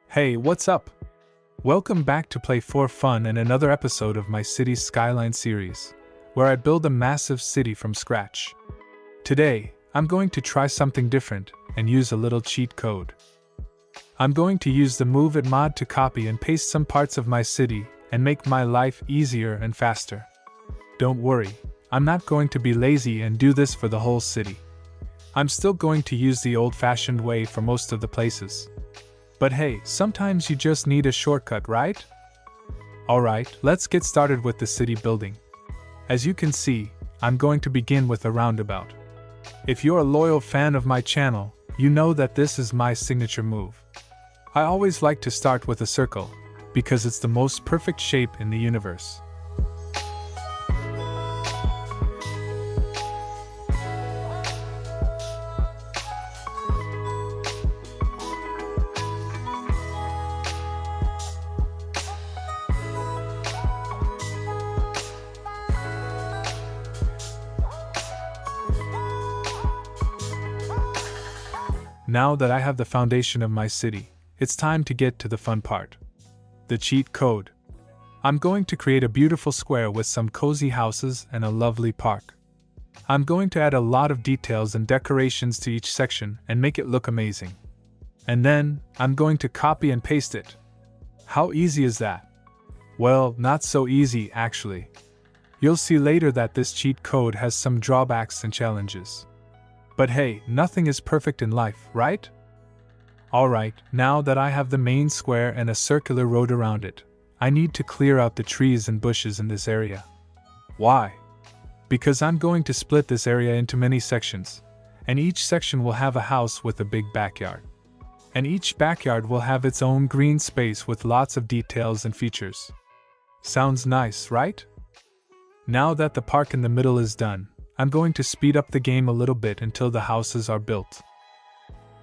Hey, what's up? Welcome back to Play for Fun and another episode of my Cities Skylines series, where I build a massive city from scratch. Today, I'm going to try something different and use a little cheat code. I'm going to use the Move It mod to copy and paste some parts of my city and make my life easier and faster. Don't worry, I'm not going to be lazy and do this for the whole city. I'm still going to use the old-fashioned way for most of the places. But hey, sometimes you just need a shortcut, right? Alright, let's get started with the city building. As you can see, I'm going to begin with a roundabout. If you're a loyal fan of my channel, you know that this is my signature move. I always like to start with a circle, because it's the most perfect shape in the universe. Now that I have the foundation of my city, it's time to get to the fun part. The cheat code. I'm going to create a beautiful square with some cozy houses and a lovely park. I'm going to add a lot of details and decorations to each section and make it look amazing. And then, I'm going to copy and paste it. How easy is that? Well, not so easy actually. You'll see later that this cheat code has some drawbacks and challenges. But hey, nothing is perfect in life, right? Alright, now that I have the main square and a circular road around it, I need to clear out the trees and bushes in this area. Why? Because I'm going to split this area into many sections, and each section will have a house with a big backyard. And each backyard will have its own green space with lots of details and features. Sounds nice, right? Now that the park in the middle is done, I'm going to speed up the game a little bit until the houses are built.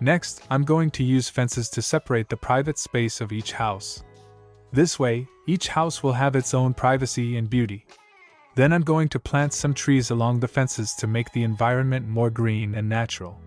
Next, I'm going to use fences to separate the private space of each house. This way, each house will have its own privacy and beauty. Then I'm going to plant some trees along the fences to make the environment more green and natural.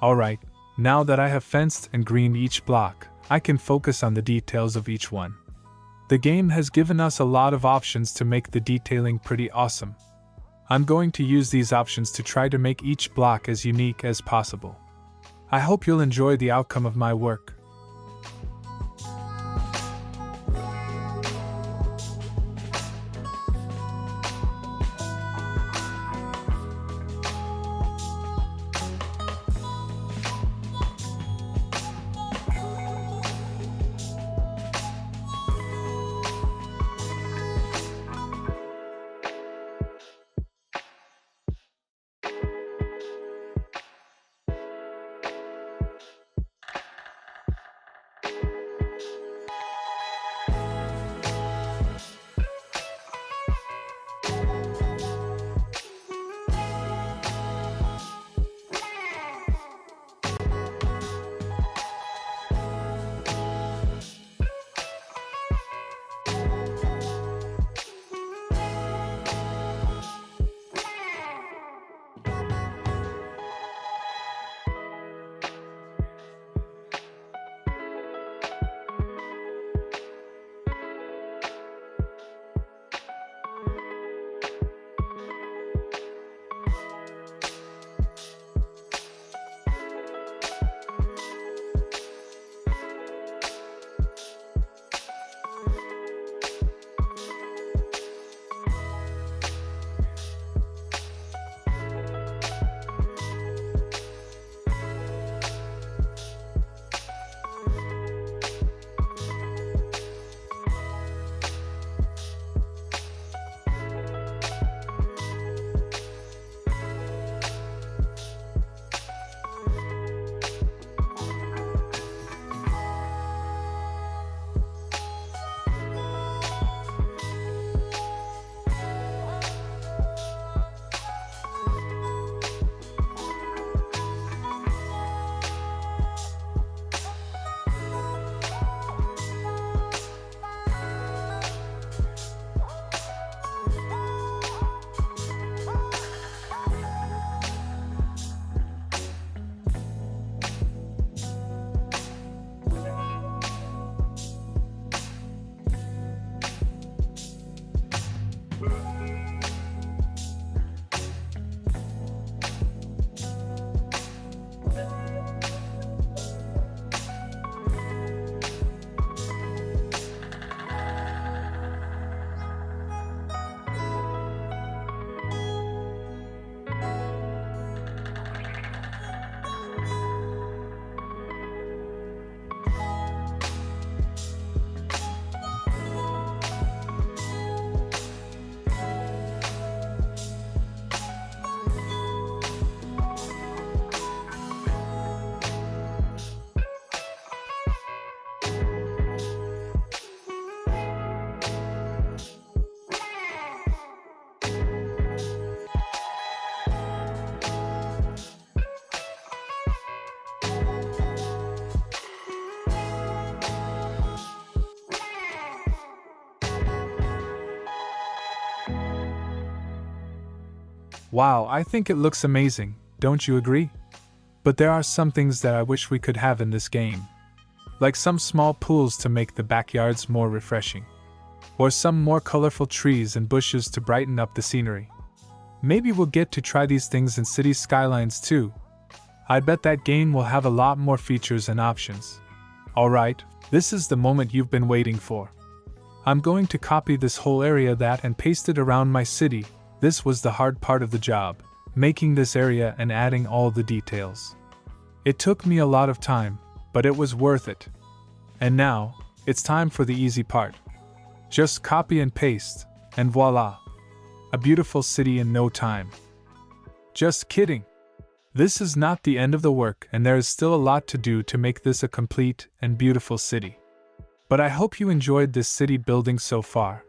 Alright, now that I have fenced and greened each block, I can focus on the details of each one. The game has given us a lot of options to make the detailing pretty awesome. I'm going to use these options to try to make each block as unique as possible. I hope you'll enjoy the outcome of my work. Wow, I think it looks amazing, don't you agree? But there are some things that I wish we could have in this game. Like some small pools to make the backyards more refreshing. Or some more colorful trees and bushes to brighten up the scenery. Maybe we'll get to try these things in City Skylines too. I bet that game will have a lot more features and options. Alright, this is the moment you've been waiting for. I'm going to copy this whole area and paste it around my city. This was the hard part of the job, making this area and adding all the details. It took me a lot of time, but it was worth it. And now, it's time for the easy part. Just copy and paste, and voila! A beautiful city in no time. Just kidding! This is not the end of the work, and there is still a lot to do to make this a complete and beautiful city. But I hope you enjoyed this city building so far.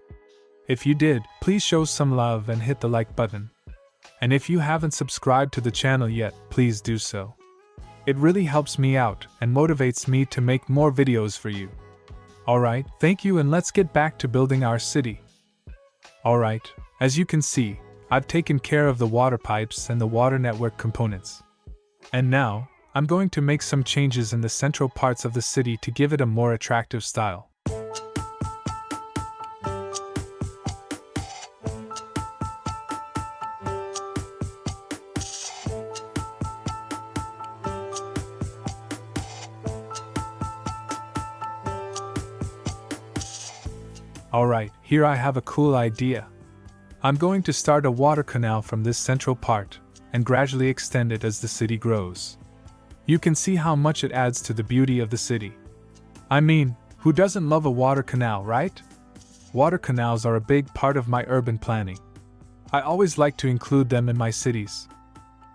If you did, please show some love and hit the like button. And if you haven't subscribed to the channel yet, please do so. It really helps me out and motivates me to make more videos for you. Alright, thank you, and let's get back to building our city. Alright, as you can see, I've taken care of the water pipes and the water network components. And now, I'm going to make some changes in the central parts of the city to give it a more attractive style. Alright, here I have a cool idea. I'm going to start a water canal from this central part, and gradually extend it as the city grows. You can see how much it adds to the beauty of the city. I mean, who doesn't love a water canal, right? Water canals are a big part of my urban planning. I always like to include them in my cities.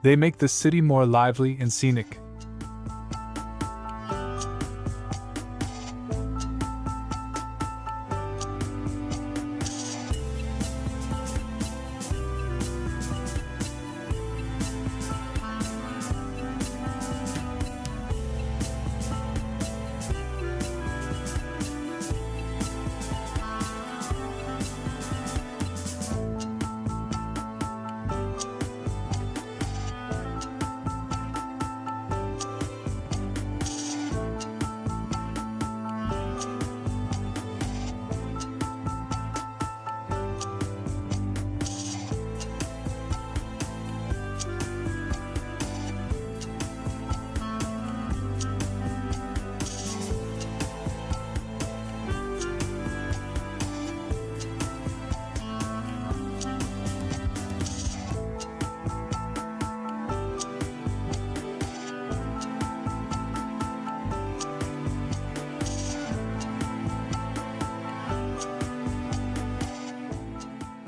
They make the city more lively and scenic.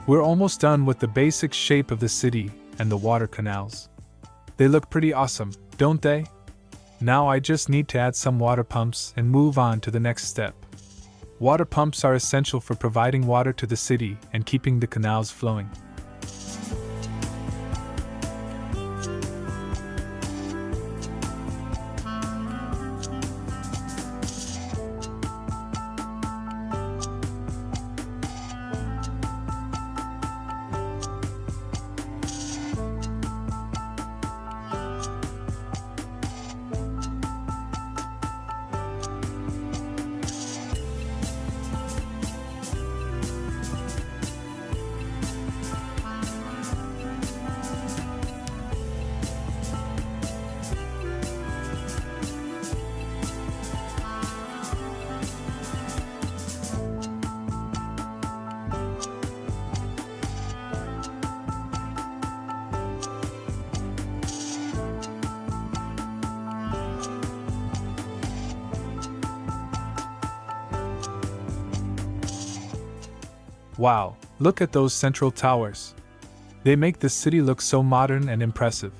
We're almost done with the basic shape of the city and the water canals. They look pretty awesome, don't they? Now I just need to add some water pumps and move on to the next step. Water pumps are essential for providing water to the city and keeping the canals flowing. Wow, look at those central towers. They make the city look so modern and impressive.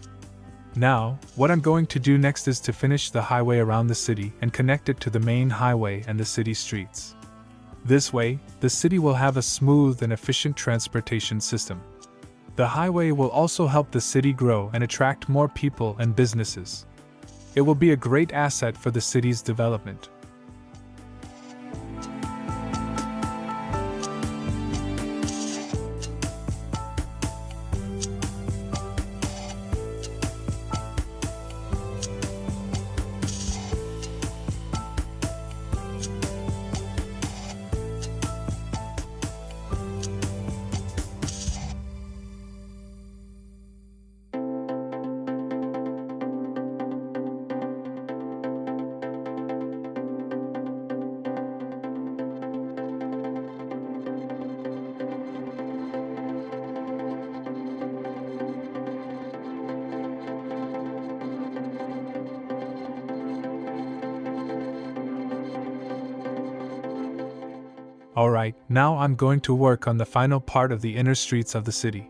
Now, what I'm going to do next is to finish the highway around the city and connect it to the main highway and the city streets. This way, the city will have a smooth and efficient transportation system. The highway will also help the city grow and attract more people and businesses. It will be a great asset for the city's development. Alright, now I'm going to work on the final part of the inner streets of the city.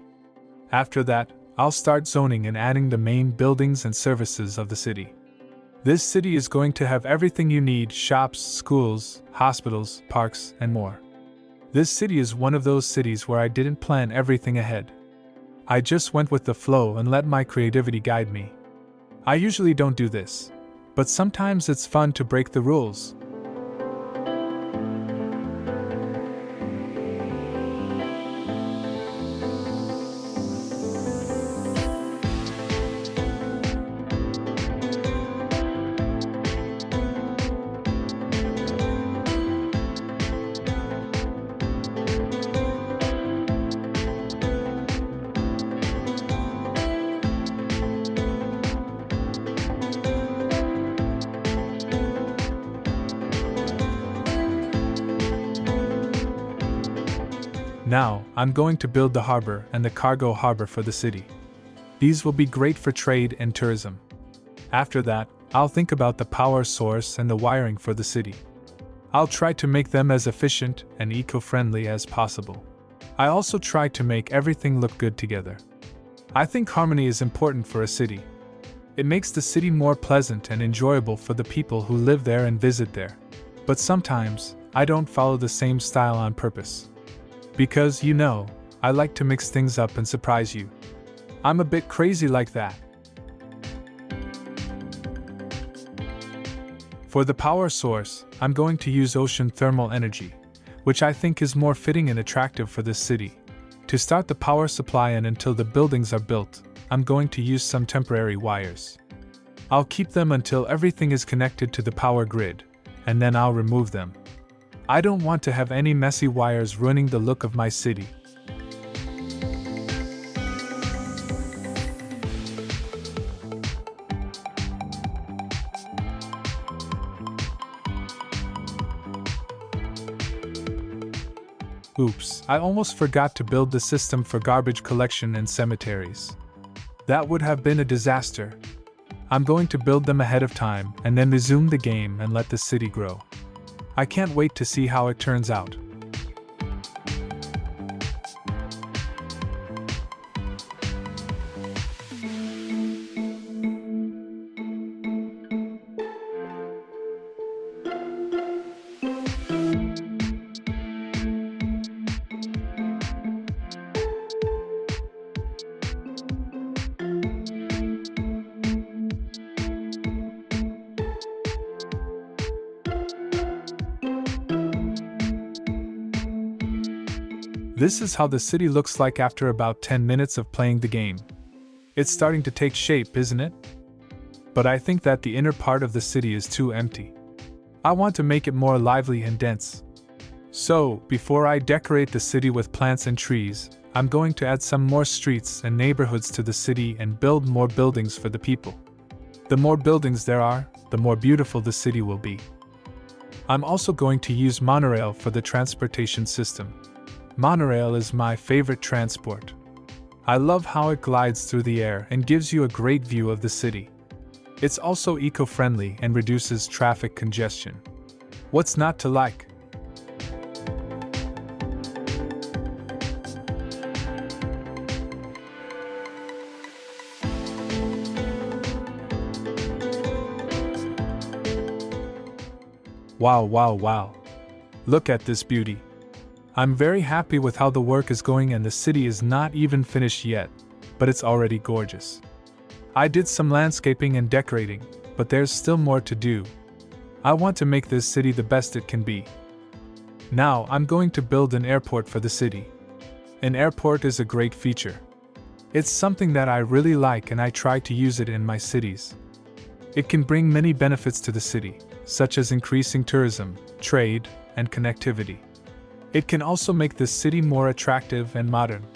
After that, I'll start zoning and adding the main buildings and services of the city. This city is going to have everything you need: shops, schools, hospitals, parks, and more. This city is one of those cities where I didn't plan everything ahead. I just went with the flow and let my creativity guide me. I usually don't do this, but sometimes it's fun to break the rules. Now, I'm going to build the harbor and the cargo harbor for the city. These will be great for trade and tourism. After that, I'll think about the power source and the wiring for the city. I'll try to make them as efficient and eco-friendly as possible. I also try to make everything look good together. I think harmony is important for a city. It makes the city more pleasant and enjoyable for the people who live there and visit there. But sometimes, I don't follow the same style on purpose. Because, I like to mix things up and surprise you. I'm a bit crazy like that. For the power source, I'm going to use ocean thermal energy, which I think is more fitting and attractive for this city. To start the power supply and until the buildings are built, I'm going to use some temporary wires. I'll keep them until everything is connected to the power grid, and then I'll remove them. I don't want to have any messy wires ruining the look of my city. Oops, I almost forgot to build the system for garbage collection and cemeteries. That would have been a disaster. I'm going to build them ahead of time and then resume the game and let the city grow. I can't wait to see how it turns out. This is how the city looks like after about 10 minutes of playing the game. It's starting to take shape, isn't it? But I think that the inner part of the city is too empty. I want to make it more lively and dense. So, before I decorate the city with plants and trees, I'm going to add some more streets and neighborhoods to the city and build more buildings for the people. The more buildings there are, the more beautiful the city will be. I'm also going to use monorail for the transportation system. Monorail is my favorite transport. I love how it glides through the air and gives you a great view of the city. It's also eco-friendly and reduces traffic congestion. What's not to like? Wow. Look at this beauty. I'm very happy with how the work is going and the city is not even finished yet, but it's already gorgeous. I did some landscaping and decorating, but there's still more to do. I want to make this city the best it can be. Now I'm going to build an airport for the city. An airport is a great feature. It's something that I really like and I try to use it in my cities. It can bring many benefits to the city, such as increasing tourism, trade, and connectivity. It can also make the city more attractive and modern.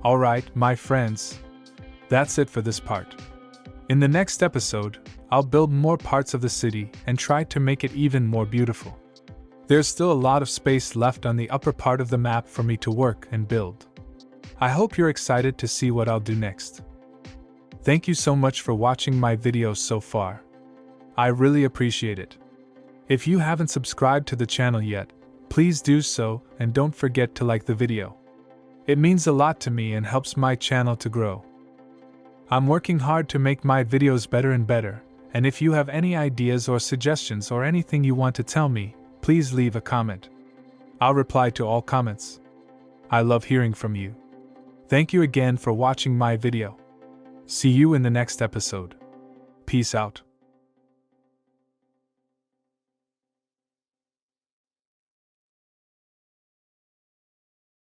Alright, my friends. That's it for this part. In the next episode, I'll build more parts of the city and try to make it even more beautiful. There's still a lot of space left on the upper part of the map for me to work and build. I hope you're excited to see what I'll do next. Thank you so much for watching my videos so far. I really appreciate it. If you haven't subscribed to the channel yet, please do so and don't forget to like the video. It means a lot to me and helps my channel to grow. I'm working hard to make my videos better and better, and if you have any ideas or suggestions or anything you want to tell me, please leave a comment. I'll reply to all comments. I love hearing from you. Thank you again for watching my video. See you in the next episode. Peace out.